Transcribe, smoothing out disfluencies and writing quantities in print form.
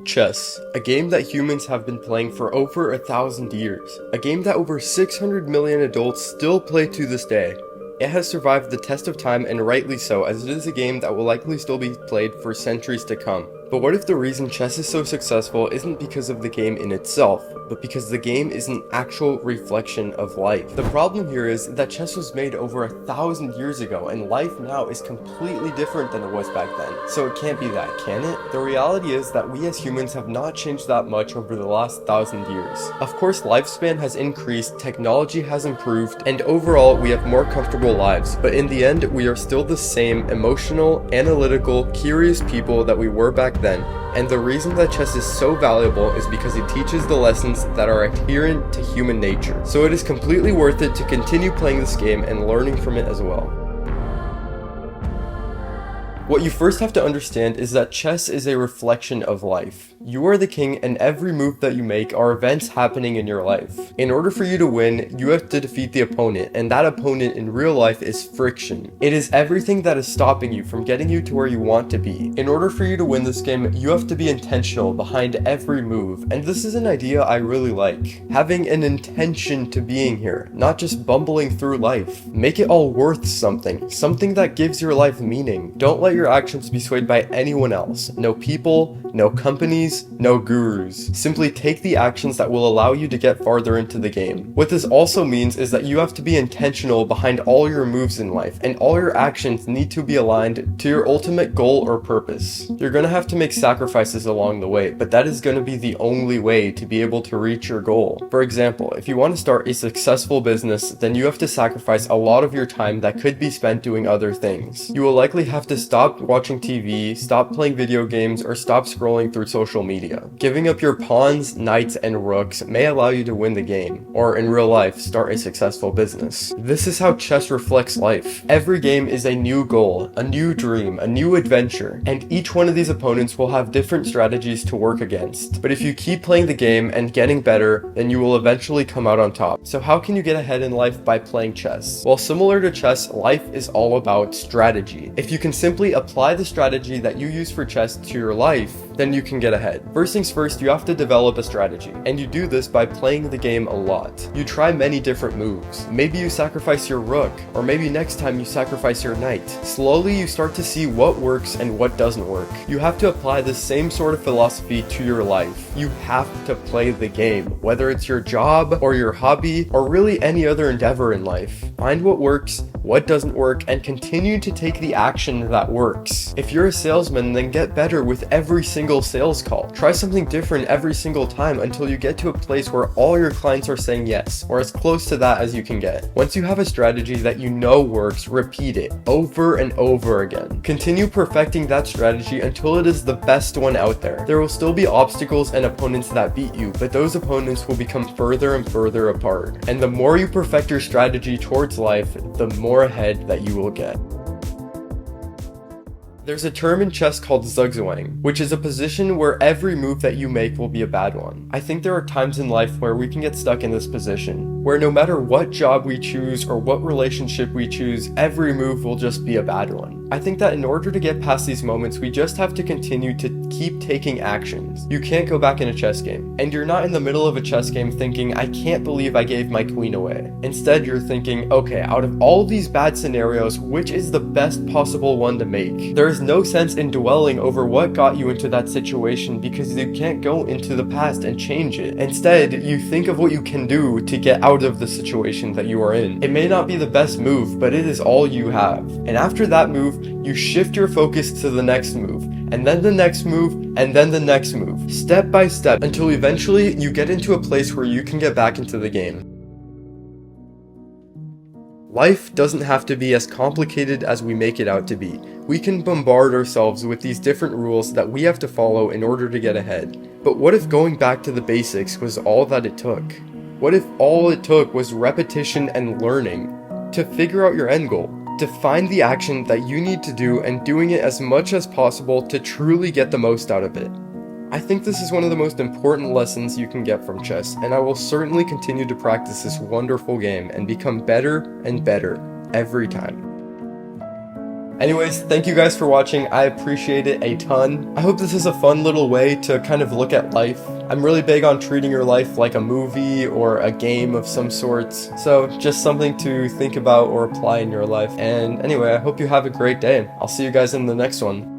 Chess, a game that humans have been playing for over 1,000 years, a game that over 600 million adults still play to this day. It has survived the test of time, and rightly so, as it is a game that will likely still be played for centuries to come. But what if the reason chess is so successful isn't because of the game in itself, but because the game is an actual reflection of life? The problem here is that chess was made over 1,000 years ago, and life now is completely different than it was back then. So it can't be that, can it? The reality is that we as humans have not changed that much over the last 1,000 years. Of course, lifespan has increased, technology has improved, and overall we have more comfortable lives, but in the end we are still the same emotional, analytical, curious people that we were back then. And the reason that chess is so valuable is because it teaches the lessons that are adherent to human nature. So it is completely worth it to continue playing this game and learning from it as well. What you first have to understand is that chess is a reflection of life. You are the king, and every move that you make are events happening in your life. In order for you to win, you have to defeat the opponent, and that opponent in real life is friction. It is everything that is stopping you from getting you to where you want to be. In order for you to win this game, you have to be intentional behind every move, and this is an idea I really like. Having an intention to being here, not just bumbling through life. Make it all worth something, something that gives your life meaning. Don't let your actions be swayed by anyone else. No people, no companies, no gurus. Simply take the actions that will allow you to get farther into the game. What this also means is that you have to be intentional behind all your moves in life, and all your actions need to be aligned to your ultimate goal or purpose. You're gonna have to make sacrifices along the way, but that is gonna be the only way to be able to reach your goal. For example, if you want to start a successful business, then you have to sacrifice a lot of your time that could be spent doing other things. You will likely have to stop watching TV, stop playing video games, or stop scrolling through social media. Giving up your pawns, knights, and rooks may allow you to win the game, or in real life, start a successful business. This is how chess reflects life. Every game is a new goal, a new dream, a new adventure, and each one of these opponents will have different strategies to work against. But if you keep playing the game and getting better, then you will eventually come out on top. So how can you get ahead in life by playing chess? Well, similar to chess, life is all about strategy. If you can simply apply the strategy that you use for chess to your life, then you can get ahead. First things first, you have to develop a strategy, and you do this by playing the game a lot. You try many different moves. Maybe you sacrifice your rook, or maybe next time you sacrifice your knight. Slowly you start to see what works and what doesn't work. You have to apply the same sort of philosophy to your life. You have to play the game, whether it's your job or your hobby or really any other endeavor in life. Find what works, what doesn't work, and continue to take the action that works. If you're a salesman, then get better with every single sales call. Try something different every single time until you get to a place where all your clients are saying yes, or as close to that as you can get. Once you have a strategy that you know works, repeat it over and over again. Continue perfecting that strategy until it is the best one out there. There will still be obstacles and opponents that beat you, but those opponents will become further and further apart. And the more you perfect your strategy towards life, the more ahead that you will get. There's a term in chess called Zugzwang, which is a position where every move that you make will be a bad one. I think there are times in life where we can get stuck in this position, where no matter what job we choose or what relationship we choose, every move will just be a bad one. I think that in order to get past these moments, we just have to continue to keep taking actions. You can't go back in a chess game, and you're not in the middle of a chess game thinking, I can't believe I gave my queen away. Instead, you're thinking, okay, out of all these bad scenarios, which is the best possible one to make? There is no sense in dwelling over what got you into that situation because you can't go into the past and change it. Instead, you think of what you can do to get out of the situation that you are in. It may not be the best move, but it is all you have. And after that move, you shift your focus to the next move, and then the next move, and then the next move, step by step, until eventually you get into a place where you can get back into the game. Life doesn't have to be as complicated as we make it out to be. We can bombard ourselves with these different rules that we have to follow in order to get ahead. But what if going back to the basics was all that it took? What if all it took was repetition and learning to figure out your end goal? To find the action that you need to do and doing it as much as possible to truly get the most out of it. I think this is one of the most important lessons you can get from chess, and I will certainly continue to practice this wonderful game and become better and better every time. Anyways, thank you guys for watching. I appreciate it a ton. I hope this is a fun little way to kind of look at life. I'm really big on treating your life like a movie or a game of some sorts. So just something to think about or apply in your life. And anyway, I hope you have a great day. I'll see you guys in the next one.